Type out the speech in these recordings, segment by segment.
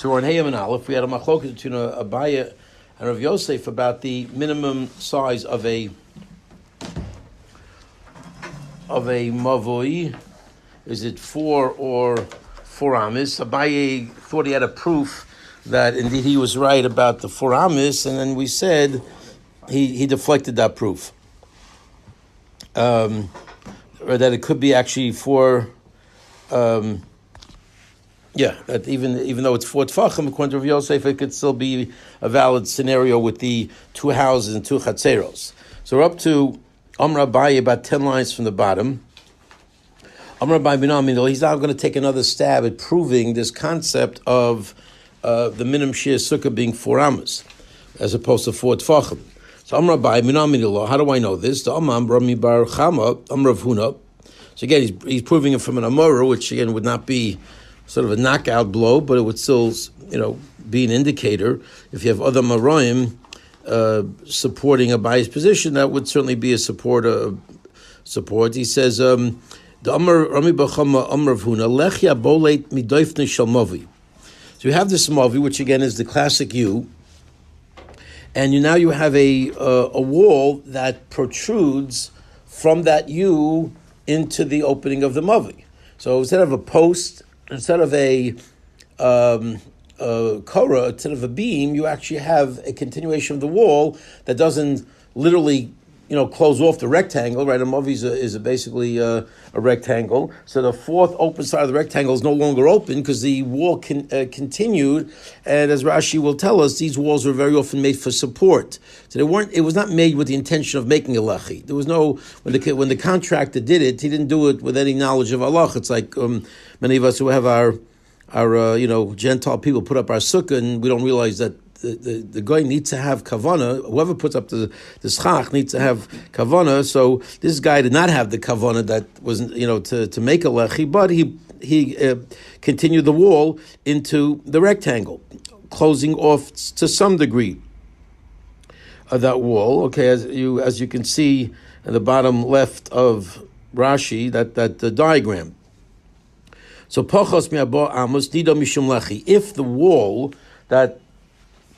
So we're on Hayam and Aleph. We had a machloket between Abaye and Rav Yosef about the minimum size of a mavoi. Is it 4 or 4 amis? Abaye thought he had a proof that indeed he was right about the 4 amis, and then we said he deflected that proof. Or that it could be actually 4. That even though it's 4 tfachim, according to Rav Yosef, it could still be a valid scenario with the 2 houses and 2 chatzeros. So we're up to Amr Abaye, about 10 lines from the bottom. Amr Abaye bin Aminol, he's now going to take another stab at proving this concept of the minimum shir sukkah being 4 amas, as opposed to 4 tfachim. So Amr Abaye bin Aminol, how do I know this? The Amam Rami Bar Chama, Amr of Huna. So again, he's proving it from an Amora, which again would not be sort of a knockout blow, but it would still, be an indicator. If you have other Maroim supporting Abaye's position, that would certainly be a support. He says, the Amar Rami Bachama Amar Vhuna Lechia Bolet Midoifne Shel Mavi. So you have this Mavi, which again is the classic U, and now you have a wall that protrudes from that U into the opening of the Mavi. So instead of a post, instead of a korah, instead of a beam, you actually have a continuation of the wall that doesn't literally, close off the rectangle, right? A mavi is basically a rectangle. So the fourth open side of the rectangle is no longer open because the wall continued. And as Rashi will tell us, these walls were very often made for support. So it was not made with the intention of making a lechi. There was no, when the contractor did it, he didn't do it with any knowledge of Allah. It's like many of us who have our Gentile people put up our sukkah, and we don't realize that the guy needs to have kavana. Whoever puts up the schach needs to have kavana. So this guy did not have the kavana that wasn't, to make a lechi, but he continued the wall into the rectangle, closing off to some degree of that wall. Okay, as you can see in the bottom left of Rashi, that the diagram. So pachos mi'abo amos nido mishum lechi. If the wall that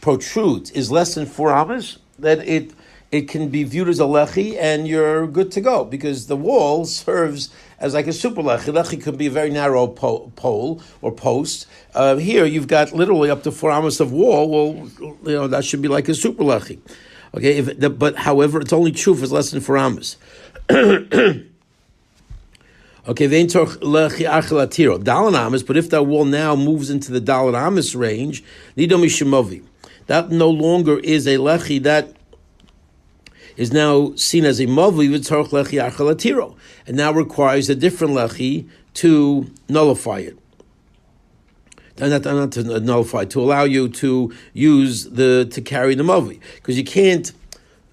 protrudes is less than 4 amos, then it can be viewed as a lechi, and you're good to go, because the wall serves as like a super lechi. Lechi could be a very narrow pole or post. Here you've got literally up to 4 amos of wall. Well, that should be like a super lechi. Okay, but however, it's only true if it's less than 4 amos. Okay, Dalan Amis, but if that wall now moves into the Dalan Amis range, Nidomi Shemovi, that no longer is a lechi, that is now seen as a movi v'tzarch lechi achalatiro, and now requires a different lechi to nullify it. Not to nullify, to allow you to use to carry the movi, because you can't.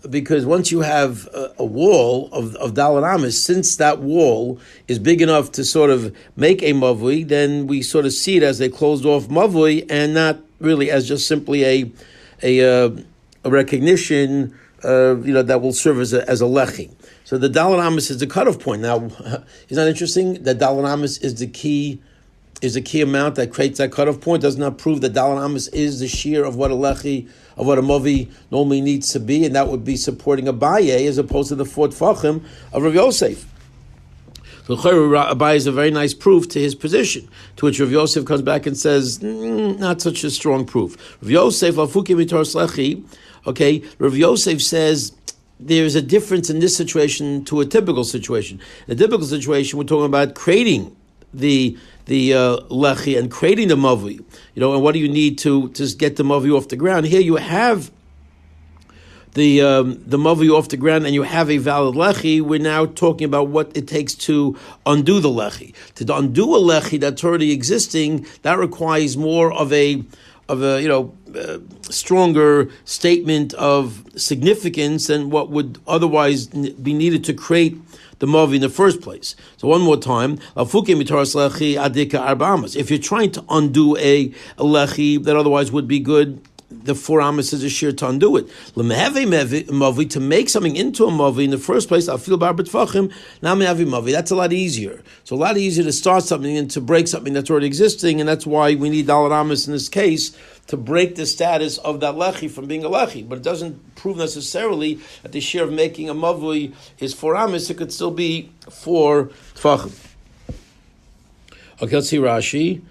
Because once you have a wall of Dalet Amis, since that wall is big enough to sort of make a mavui, then we sort of see it as a closed off mavui, and not really as just simply a recognition, that will serve as a lechi. So the Dalet Amis is the cutoff point. Now, isn't that interesting? That Dalet Amis is the key amount that creates that cutoff point. Does not prove that Dalet Amis is the shear of what a lechi, of what a mavi normally needs to be, and that would be supporting Abaye as opposed to the 4 tfachim of Rav Yosef. So Abaye is a very nice proof to his position, to which Rav Yosef comes back and says, not such a strong proof. Rav Yosef, Rav Yosef says, there's a difference in this situation to a typical situation. In a typical situation, we're talking about creating the lechi and creating the mavi, and what do you need to just get the mavi off the ground? Here you have the mavi off the ground, and you have a valid lechi. We're now talking about what it takes to undo the lechi. To undo a lechi that's already existing, that requires more of a stronger statement of significance than what would otherwise be needed to create the mavi in the first place. So one more time, if you're trying to undo a lechi that otherwise would be good the 4 amas is a shear to undo it. Mavi, to make something into a mavi in the first place, I feel bar b'tfachim, now mehavi mavi. That's a lot easier. So a lot easier to start something and to break something that's already existing, and that's why we need daled amas in this case to break the status of that lechi from being a lechi. But it doesn't prove necessarily that the shear of making a mavi is 4 amas. It could still be 4 tfachim. Okay, let's see Rashi.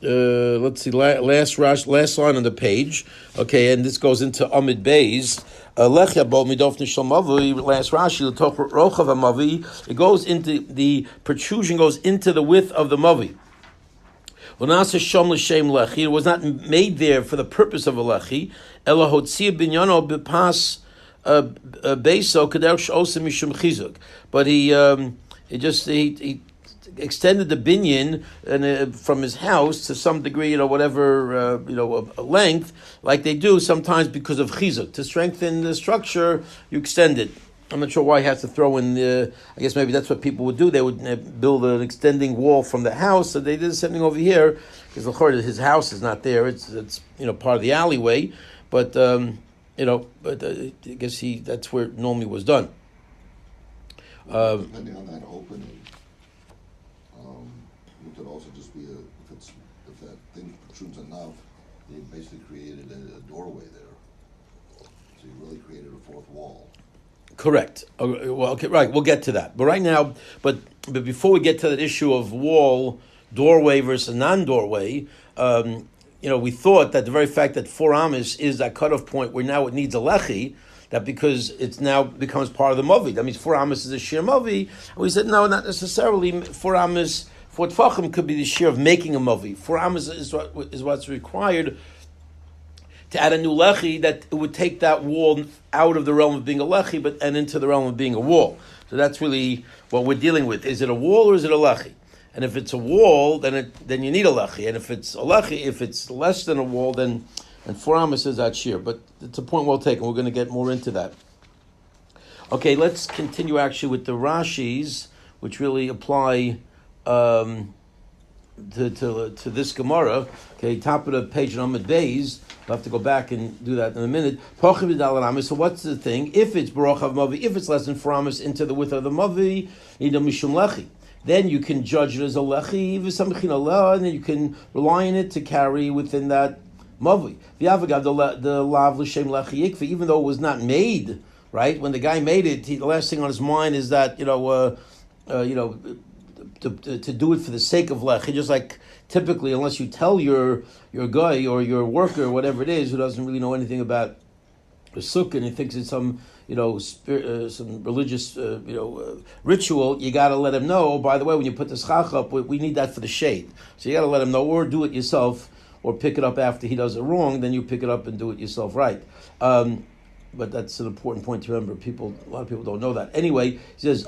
Let's see, last line on the page. Okay, and this goes into Amid Beis. Last Rashi, it goes into the protrusion, goes into the width of the mavi. It was not made there for the purpose of a lechi. But he extended the binyan from his house to some degree, whatever length, like they do sometimes because of chizuk. To strengthen the structure, you extend it. I'm not sure why he has to throw in I guess maybe that's what people would do. They would build an extending wall from the house. So they did something over here because his house is not there. It's part of the alleyway, but I guess that's where it normally was done. Depending on that opening. It could also just be if that thing protrudes enough, they basically created a doorway there. So you really created a fourth wall. Correct. Okay, right. We'll get to that. But right now, but before we get to that issue of wall, doorway versus non-doorway, we thought that the very fact that 4 amas is that cutoff point where now it needs a lechi, that because it's now becomes part of the mavi. That means 4 amas is a sheer mavi. And we said no, not necessarily. 4 amas. 4 tfachim could be the shear of making a mavi. 4 amas is what's required to add a new lechi, that it would take that wall out of the realm of being a lechi, and into the realm of being a wall. So that's really what we're dealing with. Is it a wall or is it a lechi? And if it's a wall, then you need a lechi. And if it's a lechi, if it's less than a wall, then 4 amas is that shear. But it's a point well taken. We're going to get more into that. Okay, let's continue actually with the Rashis, which really apply to this Gemara. Okay, top of the page in Amud Beis. We'll have to go back and do that in a minute. So what's the thing? If it's Baruch Mavi, if it's less than 4 amas into the width of the Mavi, Mishum Lechi, then you can judge it as a Lechi, and then you can rely on it to carry within that Mavi. The Lav L'Shem Lechi Yikvi, even though it was not made, right? When the guy made it, the last thing on his mind is that, to do it for the sake of lechi, just like typically, unless you tell your guy or your worker, whatever it is, who doesn't really know anything about the sukkah and he thinks it's some some religious ritual, you got to let him know. Oh, by the way, when you put the schach up, we need that for the shade. So you got to let him know, or do it yourself, or pick it up after he does it wrong. Then you pick it up and do it yourself right. But that's an important point to remember. A lot of people don't know that. Anyway, he says.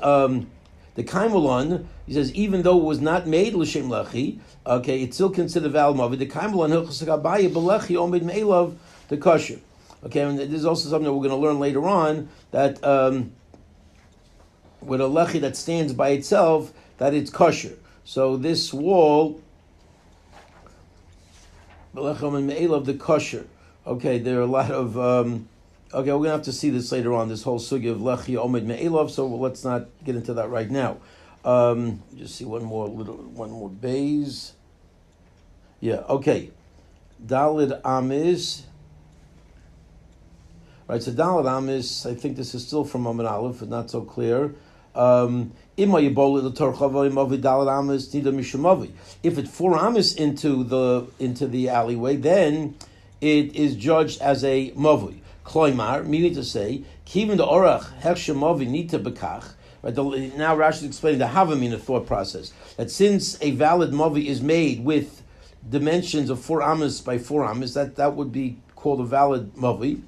The Kaimulan, he says, even though it was not made l'shem lechi, okay, it's still considered valid mavi. The Kaimulan hilchos hagabayah b'lechi omid me'elav the kosher. Okay, and this is also something that we're going to learn later on, that with a lechi that stands by itself, that it's kosher. So this wall, b'lechi omid me'elav the kosher. Okay, there are a lot of. Okay, we're going to have to see this later on, this whole sugya of lechi omid me'elav, so let's not get into that right now. Just see one more bays. Yeah, okay. Dalid Amiz. Right, so Dalid Amiz, I think this is still from Amid Aleph, but not so clear. If it's 4 amas into the alleyway, then it is judged as a mavi. Kloimar, meaning to say, Kivin the Orach Hechshemavi Nita Bekach. Right, now Rashi is explaining the Havamina thought process. That since a valid mavi is made with dimensions of 4 amas by 4 amas, that would be called a valid mavi.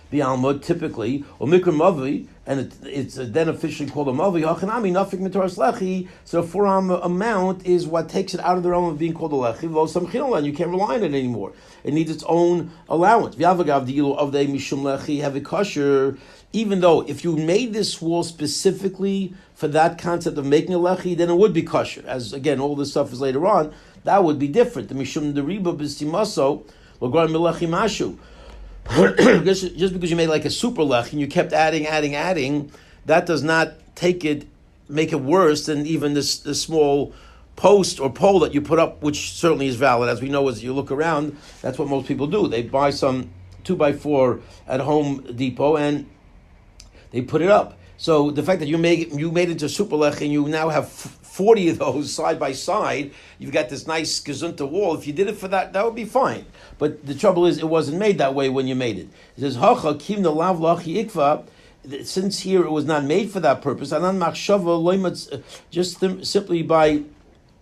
The Almud typically, or Mikra mavi, and it's then officially called a mavi. Hachanami nafik mitaras lechi. So 4 amount is what takes it out of the realm of being called a lechi. Lo samchinolan, you can't rely on it anymore. It needs its own allowance. V'avagav dilu of the mishum lechi have a kosher. even though if you made this wall specifically for that concept of making a lechi, then it would be kosher. As again, all this stuff is later on, that would be different. The mishum deriba b'stimaso l'gar milechi mashu. Just because you made like a super lech and you kept adding, that does not make it worse than even this small post or pole that you put up, which certainly is valid. As we know, as you look around, that's what most people do. They buy some 2x4 at Home Depot and they put it up. So the fact that you made it into super lech and you now have 40 of those side by side, you've got this nice gezunta wall. If you did it for that, that would be fine. But the trouble is, it wasn't made that way when you made it. It says, "Hacha kim the lav lachi ikva." Since here it was not made for that purpose, just simply by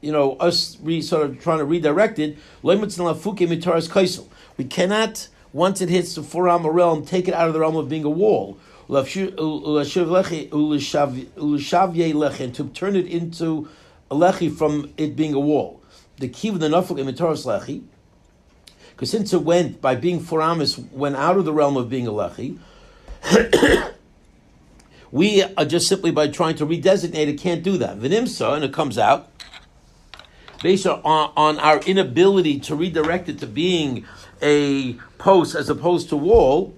us sort of trying to redirect it. We cannot, once it hits the four-arm realm, take it out of the realm of being a wall. And to turn it into a lechi from it being a wall. The key of the nafuk imitaros lechi, because since it went by being four amas, went out of the realm of being a lechi, we are just simply by trying to redesignate it can't do that. V'nimsa, and it comes out based on our inability to redirect it to being a post as opposed to wall.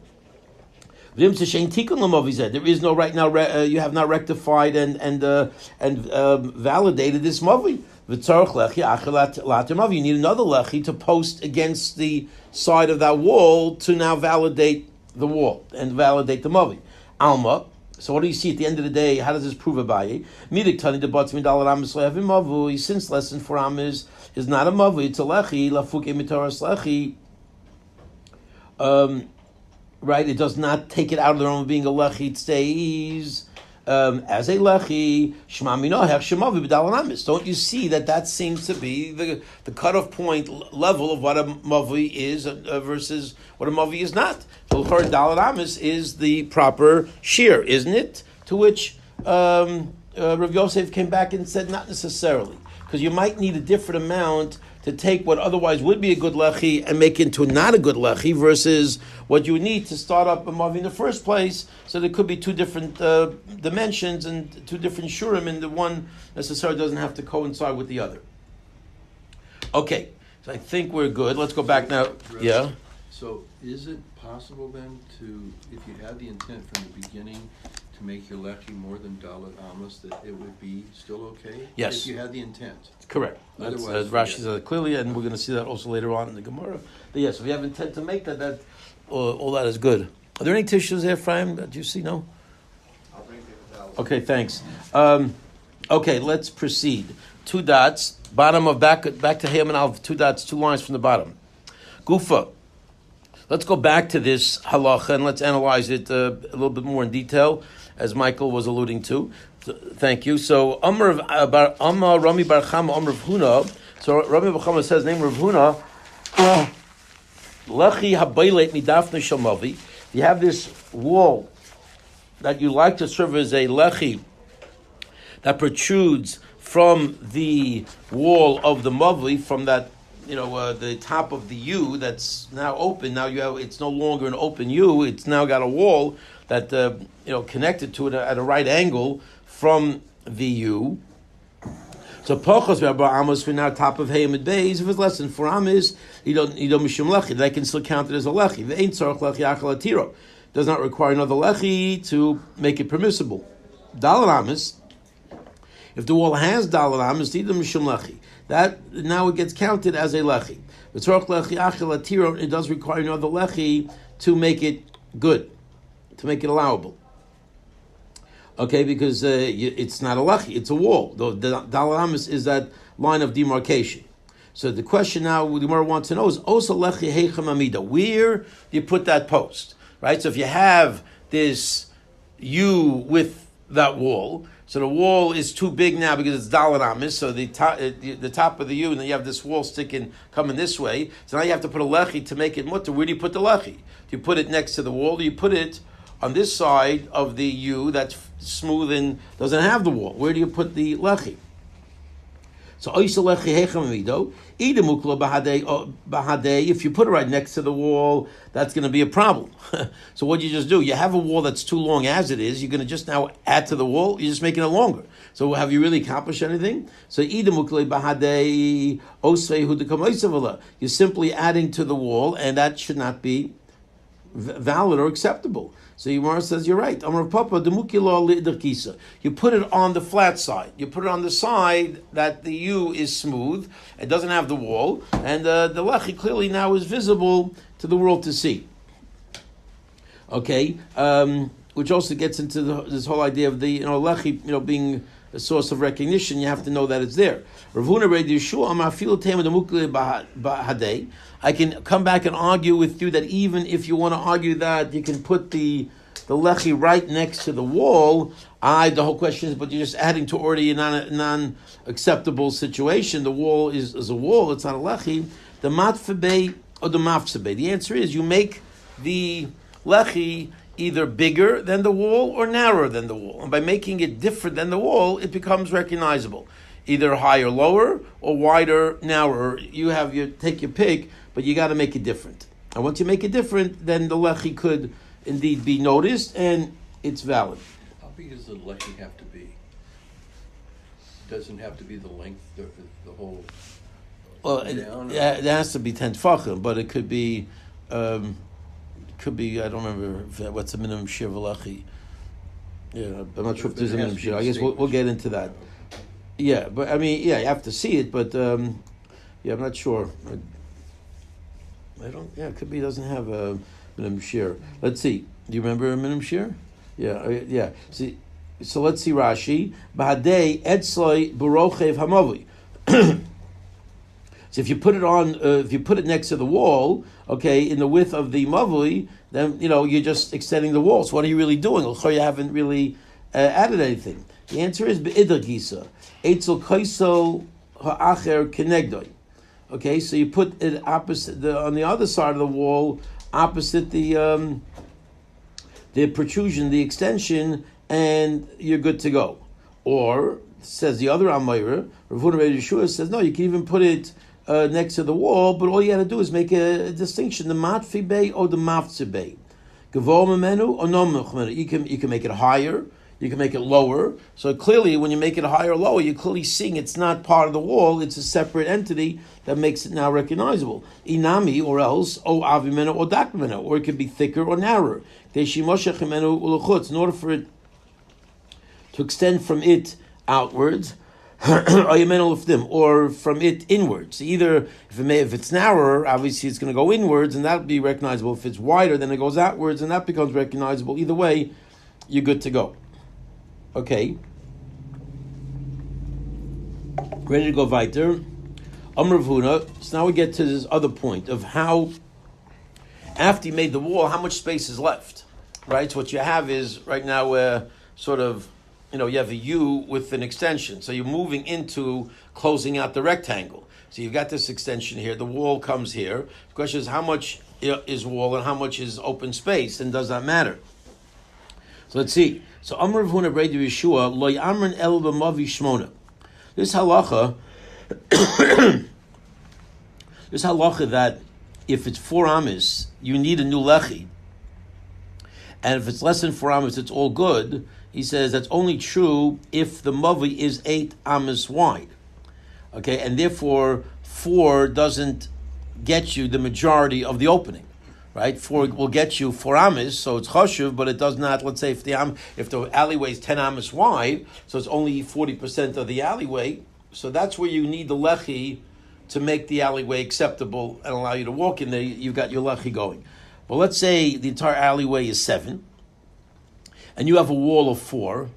There is no right now. You have not rectified and validated this mavi. You need another lechi to post against the side of that wall to now validate the wall and validate the mavi. Alma. So what do you see at the end of the day? How does this prove Abaye? Since lesson for Am is not a mavi, it's a lechi. Lafuke mitaras lechi. Right, it does not take it out of the realm of being a lechi. It stays as a lechi. Don't you see that seems to be the cutoff point level of what a mavi is versus what a mavi is not? Dalat Amis is the proper shear, isn't it? To which Rav Yosef came back and said not necessarily, because you might need a different amount to take what otherwise would be a good lechi and make it into not a good lechi versus what you would need to start up a mavi in the first place. So there could be two different dimensions and two different shurim, and the one necessarily doesn't have to coincide with the other. Okay, so I think we're good. Let's go back now. Yeah. So is it possible then to, if you had the intent from the beginning to make your lechi more than Dalet Amos, that it would be still okay? Yes. If you had the intent. Correct. That's, Rashi says it clearly, and we're going to see that also later on in the Gemara. But yes, if you have intent to make that all that is good. Are there any tissues there, Ephraim, that you see? No? I'll bring it. Okay, thanks. Okay, let's proceed. 2 dots, bottom of back to Hayam and Alv, 2 dots, 2 lines from the bottom. Gufa. Let's go back to this halacha and let's analyze it a little bit more in detail, as Michael was alluding to. Thank you. So, Rami Bar Chama, Amr of Huna. So, Rami Bar Chama says, name Rav Huna, Lechi habaylet midafne shamavi. You have this wall that you like to serve as a lechi that protrudes from the wall of the mavli, from that, the top of the U that's now open. Now it's no longer an open U. It's now got a wall that connected to it at a right angle from the U. So Pachos Amos, we're now top of Hayamid Beis. If it's less than 4 Amos, you don't mishum lechi. That can still count it as a lechi. The ain't tzarich lechi achal atiro. Does not require another lechi to make it permissible. Dalet Amos. If the wall has Dalet Amos, it now it gets counted as a lechi. It does require another lechi to make it good, to make it allowable. Okay, because it's not a lechi, it's a wall. The Dalet Amos is that line of demarcation. So the question now, the Gemara wants to know is, Osa lechi heichem amida. Where do you put that post? Right? So if you have this U with that wall, so the wall is too big now because it's Dalet Amos, so the top of the U, and then you have this wall coming this way. So now you have to put a lechi to make it mutter. Where do you put the lechi? Do you put it next to the wall? Do you put it on this side of the U that's smooth and doesn't have the wall? Where do you put the lechi? So if you put it right next to the wall, that's going to be a problem. So what you just do, you have a wall that's too long as it is, you're going to just now add to the wall, you're just making it longer. So have you really accomplished anything? So you're simply adding to the wall, and that should not be valid or acceptable. So Yomar says, you're right. You put it on the flat side. You put it on the side that the U is smooth. It doesn't have the wall. And the lechi clearly now is visible to the world to see. Okay? Which also gets into this whole idea of the lechi being a source of recognition. You have to know that it's there. I can come back and argue with you that even if you want to argue that you can put the lechi right next to the wall, the whole question is, but you're just adding to already a non-acceptable situation. The wall is a wall, it's not a lechi. The matfebe or the mafsebe. The answer is you make the lechi either bigger than the wall or narrower than the wall. And by making it different than the wall, it becomes recognizable. Either higher, lower, or wider, narrower. You take your pick, but you got to make it different. And once you make it different, then the lechi could indeed be noticed, and it's valid. How big does the lechi have to be? Doesn't have to be the length, the whole. Well, it has to be 10 tefachim, but it could be. I don't remember what's the minimum shir of a lechi. Yeah, I'm not sure if there's a minimum shir. I guess we'll get into that. Yeah, but I mean, you have to see it, but I'm not sure. It could be doesn't have a minimum shir. Let's see. Do you remember a minimum shir? Yeah. See, so let's see Rashi. Bahadei etzloi burochev hamavi. So if you put it next to the wall, okay, in the width of the mavui, then you're just extending the wall. So what are you really doing? You haven't really added anything. The answer is be'idar gisa. Eitzel kaisel ha'acher kenegdoi. Okay, so you put it opposite on the other side of the wall, opposite the protrusion, the extension, and you're good to go. Or says the other Amayra, Rav Huna ben Yeshua says no, you can even put it next to the wall, but all you got to do is make a distinction: the matfi bay or the mafzi bay, gavor memenu or no memenu. You can make it higher. You can make it lower. So clearly, when you make it higher or lower, you're clearly seeing it's not part of the wall. It's a separate entity that makes it now recognizable. Inami, or else, o avimenu or dakmenu, or it could be thicker or narrower. In order for it to extend from it outwards, or from it inwards. Either if it's narrower, obviously it's going to go inwards, and that'll be recognizable. If it's wider, then it goes outwards, and that becomes recognizable. Either way, you're good to go. Okay. Ready to go weiter. Amr Vuna. So now we get to this other point of how, after you made the wall, how much space is left, right? So what you have is, right now, sort of, you have a U with an extension. So you're moving into closing out the rectangle. So you've got this extension here. The wall comes here. The question is, how much is wall and how much is open space, and does that matter? So let's see. So Amr Vuna Brei Yeshua Lo Yamrin El B'Mavi Shmona. This halacha that if it's 4 amis, you need a new lechi, and if it's less than 4 amis, it's all good. He says that's only true if the mavi is 8 amis wide. Okay, and therefore 4 doesn't get you the majority of the opening. Right, 4 will get you 4 amis, so it's chashuv, but it does not. Let's say if the alleyway is 10 amis wide, so it's only 40% of the alleyway. So that's where you need the lechi to make the alleyway acceptable and allow you to walk in there. You've got your lechi going. But let's say the entire alleyway is 7, and you have a wall of 4.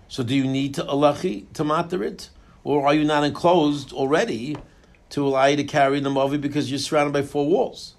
So do you need a lechi to matter it, or are you not enclosed already to allow you to carry the mavi because you're surrounded by 4 walls?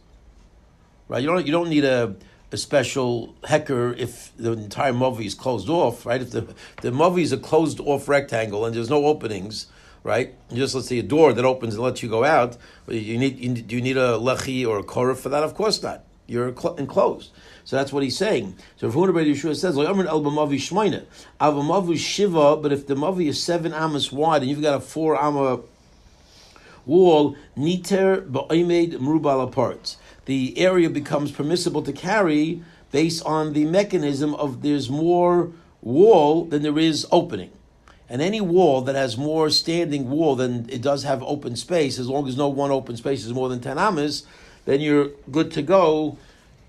Right, you don't need a special hecker if the entire mavi is closed off, right? If the mavi is a closed off rectangle and there's no openings, right? Just let's say a door that opens and lets you go out. Do you need a lechi or a korah for that? Of course not. You're enclosed. So that's what he's saying. So if Rabbi Yeshua says, like Amr al-Bamavi Shmoina, al-Bamavi Shiva, but if the Mavi is 7 amas wide and you've got a 4 amma wall, niter ba'omed merubal parts. The area becomes permissible to carry based on the mechanism of there's more wall than there is opening. And any wall that has more standing wall than it does have open space, as long as no one open space is more than 10 amas, then you're good to go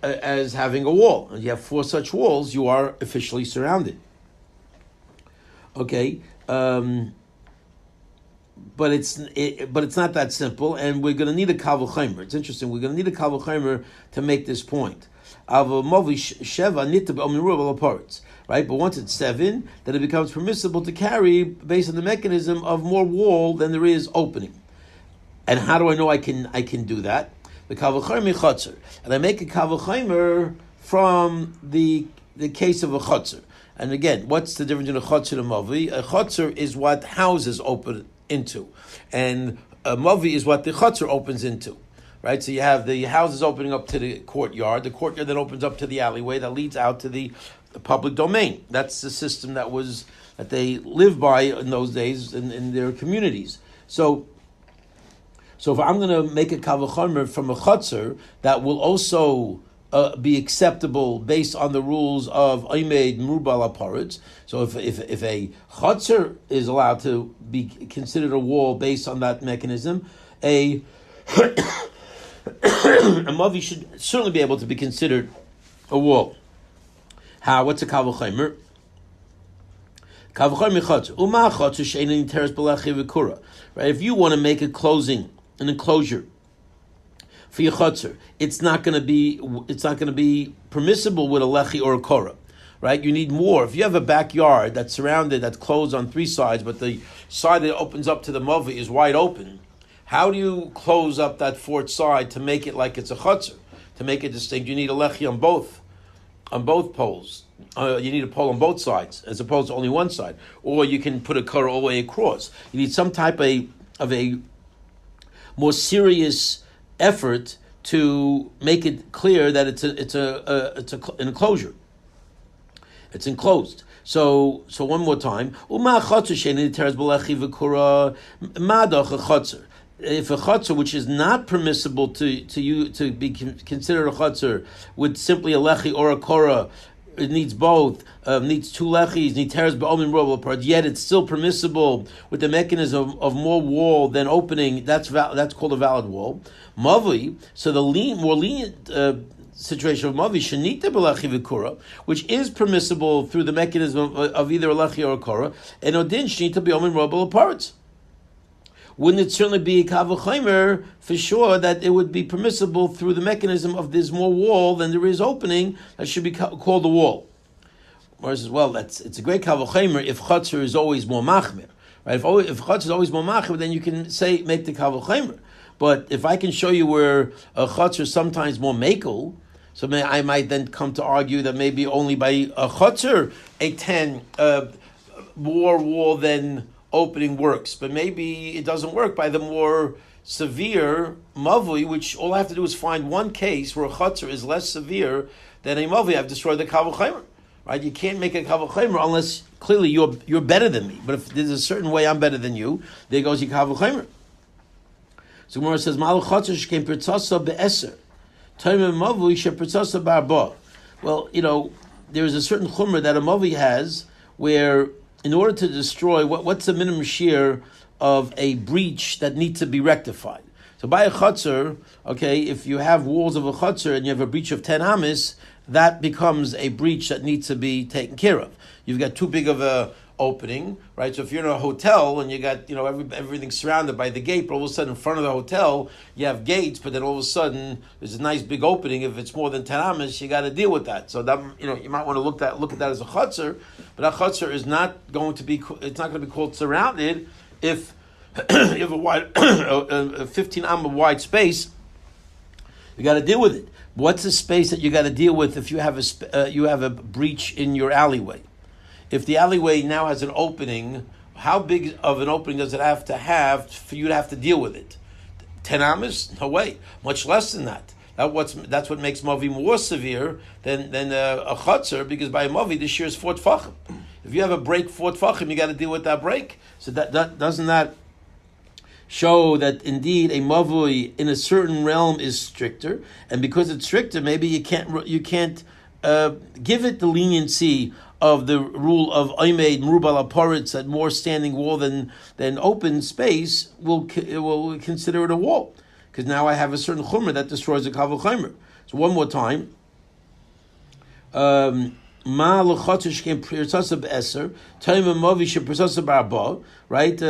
as having a wall. And you have 4 such walls, you are officially surrounded. Okay, but it's not that simple, and we're going to need a kal v'chomer. It's interesting. We're going to need a kal v'chomer to make this point. Right, but once it's 7, then it becomes permissible to carry based on the mechanism of more wall than there is opening. And how do I know I can do that? The kal v'chomer chotzer, and I make a kal v'chomer from the case of a chotzer. And again, what's the difference in a chotzer and a mavi? A chotzer is what houses open into, and a mavi is what the chotzer opens into. Right, so you have the houses opening up to the courtyard. The courtyard then opens up to the alleyway that leads out to the public domain. That's the system that they lived by in those days in their communities. So if I'm going to make a kal v'chomer from a chotzer, that will also be acceptable based on the rules of omed merubal aparetz. So if a chotzer is allowed to be considered a wall based on that mechanism, a mavi should certainly be able to be considered a wall. How? What's a kal v'chomer? Kal v'chomer chotzer. Uma chotzer she'ein niteres b'lechi v'kura. Right? If you want to make an enclosure for your chotzer, it's not going to be permissible with a lechi or a kora. Right? You need more. If you have a backyard that's closed on 3 sides, but the side that opens up to the mavi is wide open, how do you close up that 4th side to make it like it's a chotzer? To make it distinct, you need a lechi on both poles. You need a pole on both sides, as opposed to only one side. Or you can put a kora all the way across. You need some type of a more serious effort to make it clear that it's an enclosure. It's enclosed. So one more time. If a chotzer, which is not permissible to you to be considered a chotzer, with simply a lechi or a kora, it needs both, needs 2 lechis, needs teres ba'omin merubal part, yet it's still permissible with the mechanism of more wall than opening, that's called a valid wall. Mavi, so the more lenient situation of mavi, shenita b'lechi v'kura, which is permissible through the mechanism of either a lechi or a kora, and odin shenita ba'omin merubal parts. Wouldn't it certainly be a kal v'chomer for sure that it would be permissible through the mechanism of there's more wall than there is opening, that should be called a wall? Whereas as well, it's a great kal v'chomer if chotzer is always more machmir. Right? If chotzer is always more machmir, then you can make the kal v'chomer. But if I can show you where a chotzer is sometimes more makel, so I might then come to argue that maybe only by a chotzer a 10 more wall than opening works, but maybe it doesn't work by the more severe mavui, which all I have to do is find one case where a chotzer is less severe than a mavui. I've destroyed the kal v'chomer. Right? You can't make a kal v'chomer unless clearly you're better than me. But if there's a certain way I'm better than you, there goes your kal v'chomer. So Gemara says, "Malu chotzer shkein pertzasa be'eser, toimim mavui shepertzasa ba'arba." Well, there's a certain chumrah that a mavui has where, in order to destroy, what's the minimum shear of a breach that needs to be rectified? So by a chotzer, okay, if you have walls of a chotzer and you have a breach of 10 amis, that becomes a breach that needs to be taken care of. You've got too big of a opening, right? So if you're in a hotel and you got everything surrounded by the gate, but all of a sudden in front of the hotel you have gates, but then all of a sudden there's a nice big opening. If it's more than 10 amas, you got to deal with that. So that you might want to look at that as a chotzer, but that chotzer is not going to be called surrounded if you have a 15 amma wide space. You got to deal with it. What's the space that you got to deal with if you have a breach in your alleyway? If the alleyway now has an opening, how big of an opening does it have to have for you to have to deal with it? 10 amas? No way. Much less than that. That's what makes mavi more severe than a chotzer, because by a mavi the shear is 4 tefachim. If you have a break 4 tefachim, you got to deal with that break. So that doesn't that show that indeed a mavui in a certain realm is stricter, and because it's stricter, maybe you can't give it the leniency of the rule of Oimed Merubal Aparitz, that more standing wall than open space will consider it a wall, because now I have a certain chumrah that destroys the kavul chumrah. So one more time. Ma l'chotzish kem pirtzasa b'eser, toim mavi she'pirtzasa b'arba, right?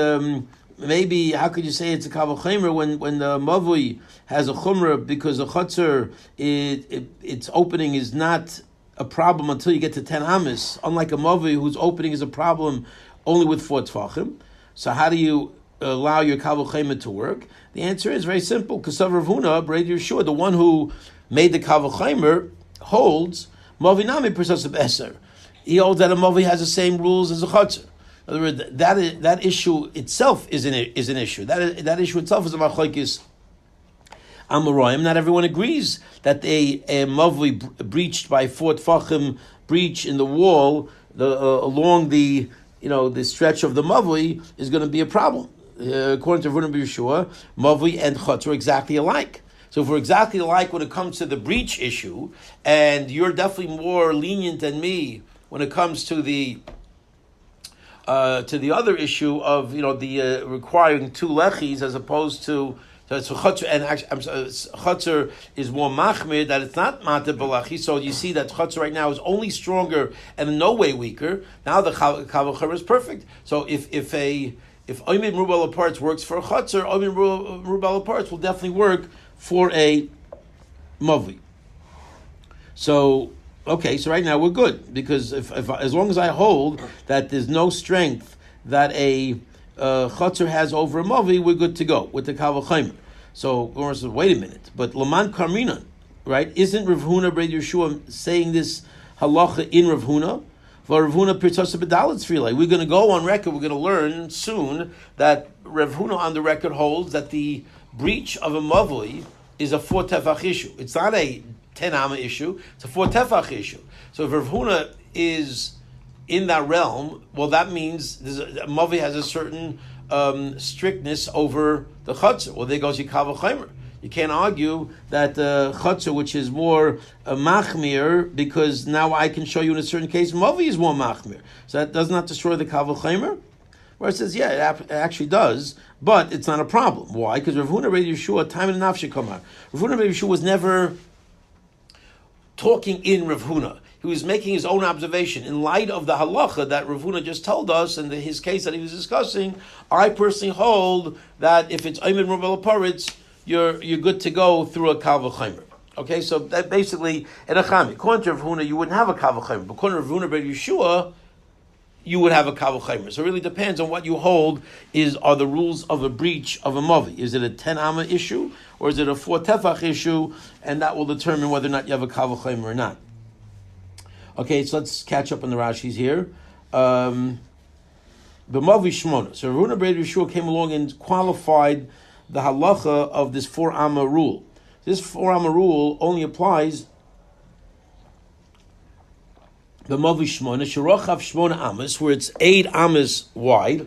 Maybe, how could you say it's a kavul chumrah when the mavui has a chumrah, because the chotzer, its opening is not a problem until you get to 10 amis, unlike a mavi whose opening is a problem only with 4 tefachim. So how do you allow your kavul chumrah to work? The answer is very simple. Kasav Rav Huna, Brei Yeshua, the one who made the kavul chumrah, holds mavi nami persas b'eser. He holds that a mavi has the same rules as a chotzer. In other words, that issue itself is an issue. That issue itself is a machlokes Amoraim. Not everyone agrees that a mavli breached by 4 tefachim breach in the wall along the stretch of the mavli is going to be a problem. According to Rabbi Yeshua, mavli and chutz are exactly alike. So if we're exactly alike when it comes to the breach issue, and you're definitely more lenient than me when it comes to the other issue of the requiring 2 lechis as opposed to. So chutzer, and chutzer is more machmir, that it's not mateh b'lachi. So you see that chutzer right now is only stronger and in no way weaker. Now the kavul chumrah is perfect. So if oimid merubal parts works for a chutzer, oimid merubal parts will definitely work for a mavi. So right now we're good, because if as long as I hold that there's no strength that a chotzer has over a mavi, we're good to go with the kavul chumrah. So Gemara says, wait a minute, but Laman Karminan, right? Isn't Rav Huna Brei Yeshua saying this halacha in Rav Huna? Rav Huna pirtzasa b'dalet tefillah. We're going to go on record. We're going to learn soon that Rav Huna on the record holds that the breach of a mavi is a 4 tefach issue. It's not a 10 amma issue. It's a 4 tefach issue. So if Rav Huna is in that realm, well, that means a mavi has a certain strictness over the chutzer. Well, there goes your kavul chumrah. You can't argue that the chutzer, which is more machmir, because now I can show you in a certain case mavi is more machmir. So that does not destroy the kavul chumrah. Where it says, yeah, it actually does, but it's not a problem. Why? Because Rav Huna Brei Yeshua, time and nafshi kamar. Rav Huna Brei Yeshua was never talking in Rav Huna. He was making his own observation in light of the halacha that Rav Huna just told us, and his case that he was discussing. I personally hold that if it's Oimid Merubal Aparitz, you're good to go through a kavul chumrah. Okay, so that basically in a chami. According to Rav Huna, you wouldn't have a kavul chumrah, but according to Rav Huna Brei Yeshua, you would have a kavul chumrah. So it really depends on what you hold are the rules of a breach of a mavi. Is it a 10 amma issue, or is it a 4 tefach issue, and that will determine whether or not you have a kavul chumrah or not. Okay, so let's catch up on the Rashis here. The Mavi Shmona. So Rav Huna Brei Yeshua came along and qualified the halacha of this 4 amma rule. This 4 amma rule only applies the Mavi Shmona, Sherochav Shmona Amas, where it's 8 amas wide.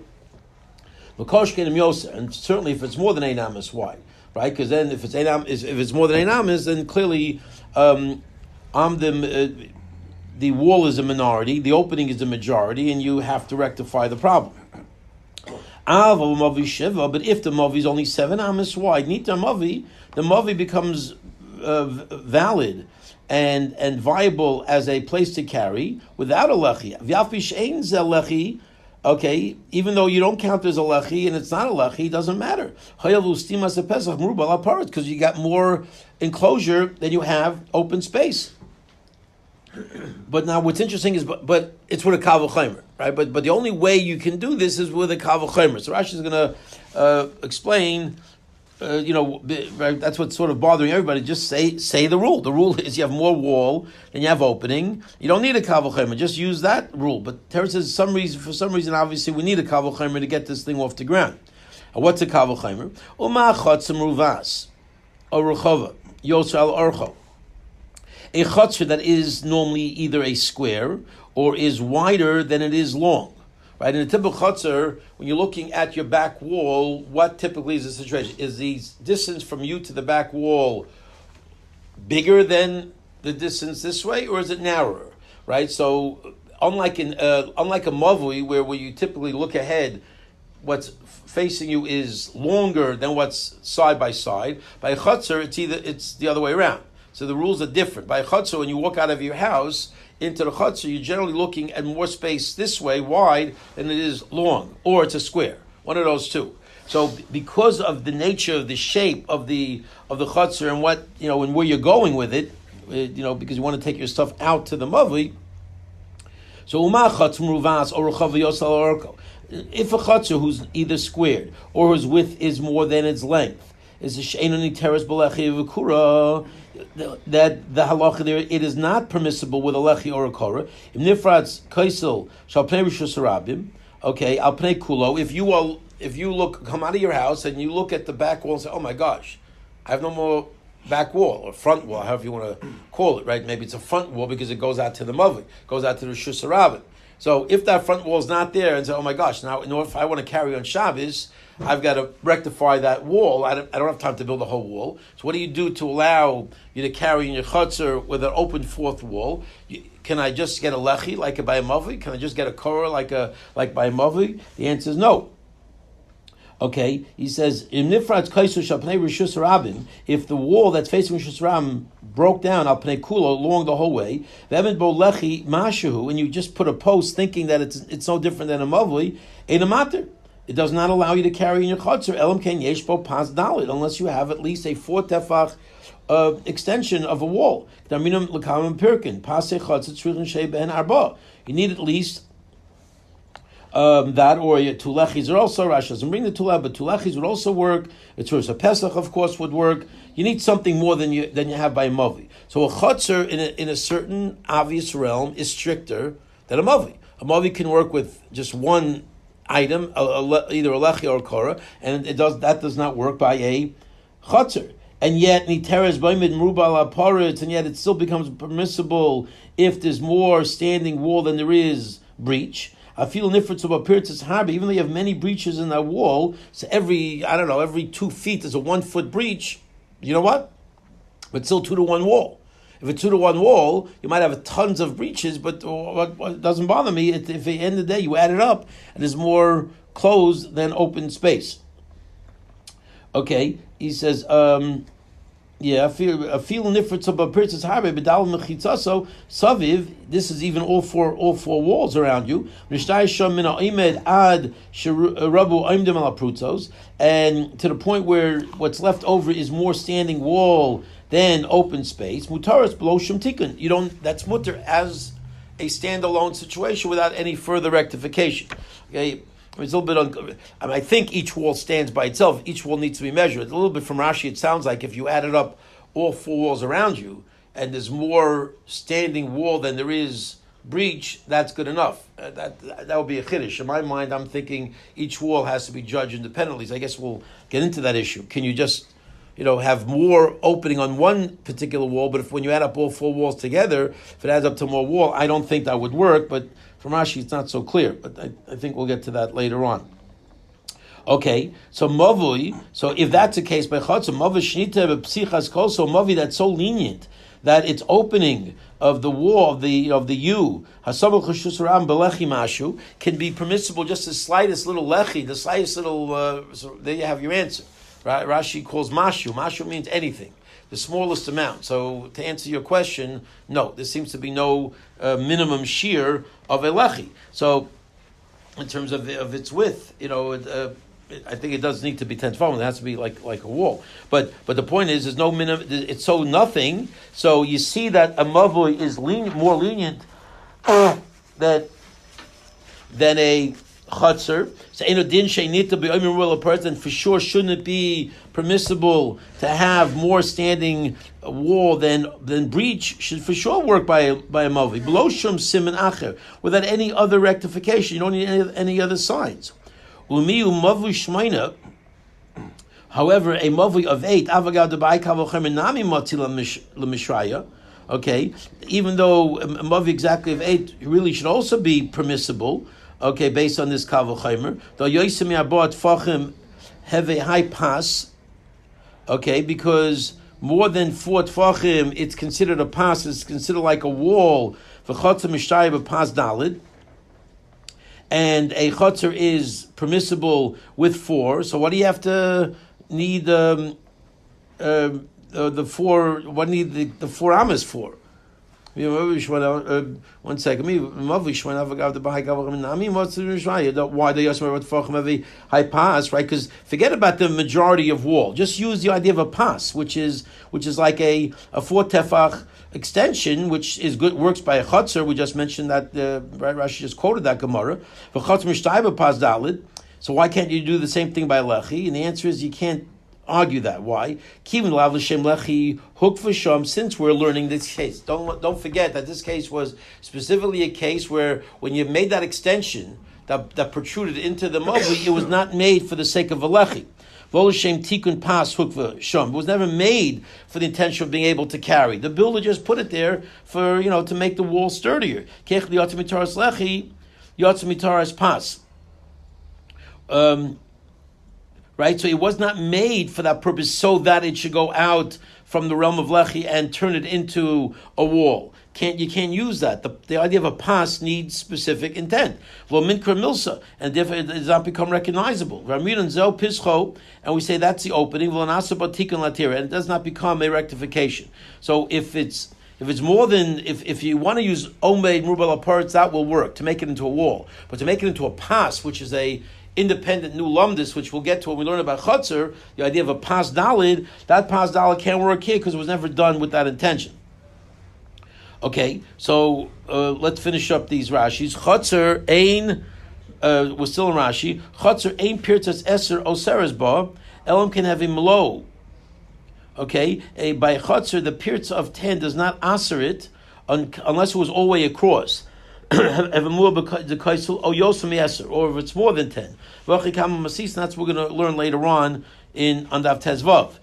And certainly if it's more than 8 amas wide, right? Because then if it's more than 8 amas, then clearly the wall is a minority, the opening is the majority, and you have to rectify the problem. But if the mavi is only 7 amas wide, nita mavi, the mavi becomes valid and viable as a place to carry without a lechi. Okay, even though you don't count as a lechi and it's not a lechi, it doesn't matter. Because you got more enclosure than you have open space. But now what's interesting is, but it's with a kavul chumrah, right? But the only way you can do this is with a kavul chumrah. So Rashi is going to explain, right, that's what's sort of bothering everybody. Just say the rule. The rule is you have more wall than you have opening. You don't need a kavul chumrah. Just use that rule. But Torah says for some reason, obviously, we need a kavul chumrah to get this thing off the ground. What's a kavul chumrah? Uma chatzim ruvas, a rechova. Yosal Orcho. A chutzner that is normally either a square or is wider than it is long. Right? In a typical chutzner, when you're looking at your back wall, what typically is the situation? Is the distance from you to the back wall bigger than the distance this way, or is it narrower? Right? So unlike a mavui where you typically look ahead, what's facing you is longer than what's side by side. By a chutzner, it's the other way around. So the rules are different. By a chutzner, when you walk out of your house into the chutzner, you're generally looking at more space this way, wide, than it is long, or it's a square. One of those two. So because of the nature of the shape of the chutzner and what and where you're going with it, because you want to take your stuff out to the mavli. So if a chutzner who's either squared or whose width is more than its length is a she'enani teres b'lechi v'kura, that the halacha there, it is not permissible with a lechi or a kora. If nifratz kaisel shal pnei rishus harabim, okay, al pnei kulo. If you come out of your house and you look at the back wall and say, oh my gosh, I have no more back wall or front wall, however you want to call it, right? Maybe it's a front wall because it goes out to the mavli, goes out to the rishus harabim. So if that front wall is not there, and say, oh my gosh, now if I want to carry on Shabbos, I've got to rectify that wall. I don't have time to build a whole wall. So what do you do to allow you to carry in your chutzner with an open fourth wall? Can I just get a lechi like by a mavli? Can I just get a korah like by a mavli? The answer is no. Okay, he says, if the wall that's facing Rishus Harabim broke down al pnei kulo along the whole way, and you just put a post thinking that it's no different than a mavli, ein mater. It does not allow you to carry in your chutzner elam ken yesh bo pas dalit, unless you have at least a 4 tefach extension of a wall. You need at least that, or two lechis are also, Rashi doesn't bring the two lechis, but two lechis would also work. A Tzuras Pesach, of course, would work. You need something more than you have by a mavi. So a chutzner in a certain obvious realm is stricter than a mavi. A mavi can work with just one item, either a lechi or a korah, and that does not work by a chutzner. And yet, niteres b'imid merubal aparitz, and yet it still becomes permissible if there's more standing wall than there is breach. I feel nifritz of apirtzis harbi, even though you have many breaches in that wall, so every 2 feet is a 1 foot breach, you know what? But still 2 to 1 wall. If it's 2 to 1 wall, you might have tons of breaches, but what doesn't bother me, if at the end of the day you add it up, and there's more closed than open space. Okay, he says, I feel nifritz of apirtzis harbi, bedal mechitzaso saviv. This is even all four walls around you. And to the point where what's left over is more standing wall than open space. Mutaris below shum tikkun. That's mutter as a standalone situation without any further rectification. Okay. It's a little bit. I think each wall stands by itself. Each wall needs to be measured. A little bit from Rashi, it sounds like if you added up all 4 walls around you, and there's more standing wall than there is breach, that's good enough. That would be a chiddush. In my mind, I'm thinking each wall has to be judged independently. So I guess we'll get into that issue. Can you just, have more opening on one particular wall, but when you add up all 4 walls together, if it adds up to more wall, I don't think that would work, but from Rashi, it's not so clear, but I think we'll get to that later on. Okay, so mavui. So if that's the case by chatzah, mavui shnita b'psichas kol. So mavui that's so lenient that its opening of the wall of the U hasabel chashus ram belechi mashu can be permissible. Just the slightest little lechi, the slightest little. So there you have your answer. Right? Rashi calls mashu. Mashu means anything, the smallest amount. So to answer your question, no, there seems to be no minimum shear of a lechi. So in terms of its width, I think it does need to be 10 tefachim. It has to be like a wall. But the point is, there's no minimum. It's so nothing. So you see that a mavui is more lenient than a chutzner. So din sheinita be'omer a person for sure shouldn't it be permissible to have more standing wall than breach? Should for sure work by a mavui. Below shum siman acher without any other rectification. You don't need any other signs. Umiu mavui shmeina However, a mavi of 8, avagav debai kavochemer nami motzi lemishraya. Okay, even though a mavi exactly of 8 really should also be permissible. Okay, based on this kavochemer, the yoisemi abot fachim have a high pass. Okay, because more than 4 tfachim, it's considered a pass. It's considered like a wall. V'chotzer mishtayib a pas dalid. And a chotzer is permissible with 4. So what do you have to need the 4? What do you need the 4 amas for? One second. Why the Yosem have a high pass, right? Because forget about the majority of wall. Just use the idea of a pass, which is like a 4 tefach extension, which is good, works by a chotzer. We just mentioned that. Rashi just quoted that Gemara. So why can't you do the same thing by lechi? And the answer is you can't argue that. Why? Since we're learning this case, don't forget that this case was specifically a case where when you made that extension that protruded into the mavli, it was not made for the sake of a lechi. It was never made for the intention of being able to carry. The builder just put it there for to make the wall sturdier. Right, so it was not made for that purpose, so that it should go out from the realm of lechi and turn it into a wall. You can't use that. The idea of a pas needs specific intent. Lo minkra milsa, and therefore it does not become recognizable. And we say that's the opening. And it does not become a rectification. So if it's more than if you want to use omeid murubal aparts, that will work to make it into a wall. But to make it into a pas, which is a independent new lumdis, which we'll get to when we learn about chotzer, the idea of a pas dalid, that pas dalid can't work here because it was never done with that intention. Okay, so let's finish up these Rashis. Chotzer ein, we're still in Rashi. Chotzer ein pirtas eser oseres ba, elam can have a melo. Okay, by chotzer the pirts of 10 does not aser it unless it was all the way across. Or if it's more than 10. That's what we're going to learn later on in Andav Tezvav.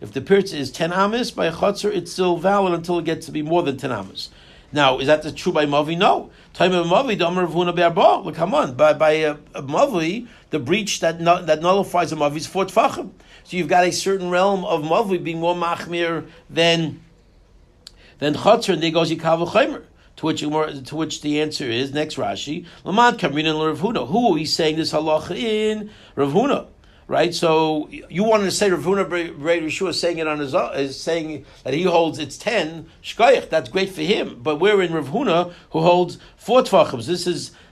If the pirtz is 10 amis by a chotzer, it's still valid until it gets to be more than 10 amis. Now, is that true by Mavi? No. Time of Mavi, the Amar of Huna Be'arba. Look, come on. By a Mavi, the breach that nullifies a Mavi is 4 tfachim. So you've got a certain realm of Mavi being more machmir than chotzer, and there goes yikav v'chaymer. To which the answer is next Rashi. Lamad kamrin and Rav Huna. Who he's saying this halacha in Rav Huna, right? So you wanted to say Rav Huna B'rei Yeshua saying it on his is saying that he holds it's 10 shkoyach. That's great for him. But we're in Rav Huna who holds 4 tfachim.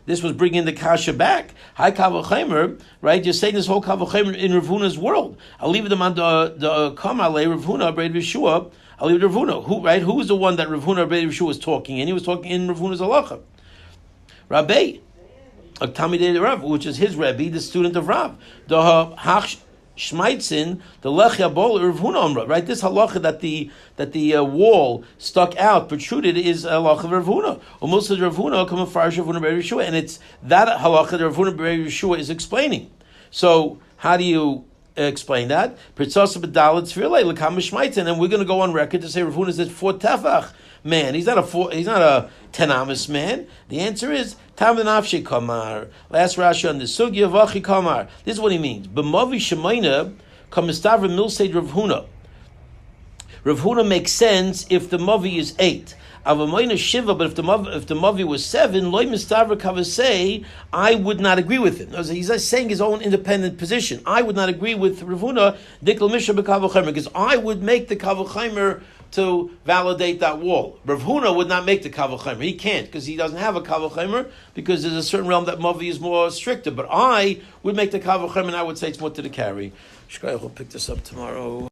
This was bringing the kasha back. Hi kavachaymer, right? You're saying this whole kavachaymer in Rav Huna's world. I'll leave them on the kamale Rav Huna B'rei Yeshua. I'll leave it to Rav Huna. Who, right? Who was the one that Rav Huna Rabbi Yeshua was talking in? He was talking in Rav Huna's halacha. Rabbi, Tamidei Rav, which is his Rebbe, the student of Rav. The Hach Shmaitzin, the Lechia Bol Rav Huna Amra. Right? This halacha that the wall stuck out, protruded, is halacha of Rav Huna. Almost as Rav Huna come a farish Rav Huna Rabbi Yeshua, and it's that halacha that Rav Huna Rabbi Yeshua is explaining. So how do you explain that? And we're going to go on record to say Rav Huna is this 4 tefach man. He's not a 10 amis man. The answer is Tam Nafshi Kamar. Last Rashi on the Sugya Vachi Kamar. This is what he means. B'mavi Shemaina Kamistavra Milseid Rav Huna. Rav Huna makes sense if the mavi is 8. Avamayna Shiva, but if the mavi was 7, Loi Mistavra Kavasei, I would not agree with him. He's saying his own independent position. I would not agree with Rav Huna, Dikl Misha B'Kavachimer, because I would make the Kavachimer to validate that wall. Rav Huna would not make the Kavachimer. He can't, because he doesn't have a Kavachimer, because there's a certain realm that mavi is more stricter. But I would make the Kavachimer, and I would say it's more to the carry. Shkayach will pick this up tomorrow.